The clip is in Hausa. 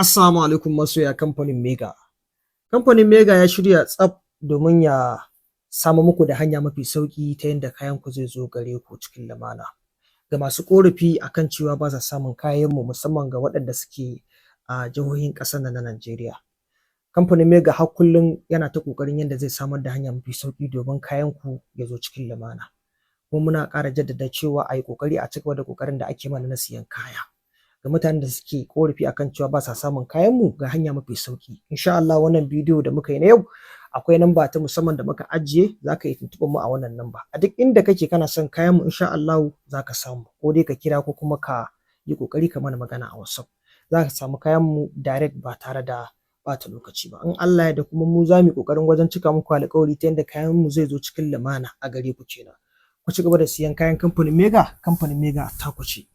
Assalamu alaikum masoya kamfanin Mega. Kamfanin Mega ya shirya tsaf domin ya samo muku da hanya mafi sauƙi ta yanda kayanku zai zo gare ku cikin lumana. Ga masu ƙorafi akan cewa ba sa samun kayanmu musamman ga waɗanda suke a jihohin ƙasar nan na Najeriya. Kamfanin Mega har kullum yana ta ƙoƙarin yanda zai samar da hanya mafi sauƙi domin kayanku ya zo cikin lumana. Kuma muna ƙara jaddada cewa a yi ƙoƙari a ci gaba da ƙoƙarin da ake mana na siyan kaya. Ga mutanen da suke ƙorafi akan cewa ba sa samun kayanmu ga hanya mafi sauƙi. Insha Allah wannan bidiyo da muka yi na yau akwai namba ta musamman da muka ajiye za ka iya tuntuɓar mu a wannan namba. A duk inda kake kana son kayanmu insha Allahu za ka samu, ko dai ka kira ko kuma ka yi ƙoƙari ka mana magana a WhatsApp. Za ka samu kayanmu direct ba tare da ɓata lokaci ba. In Allah ya yarda kuma mu za mu yi ƙoƙarin wajen cika muku alƙawari ta yanda kayanmu zai zo cikin lumana a gare ku kenan. Ku ci gaba da siyan kayan kamfanin Mega ta ku ce.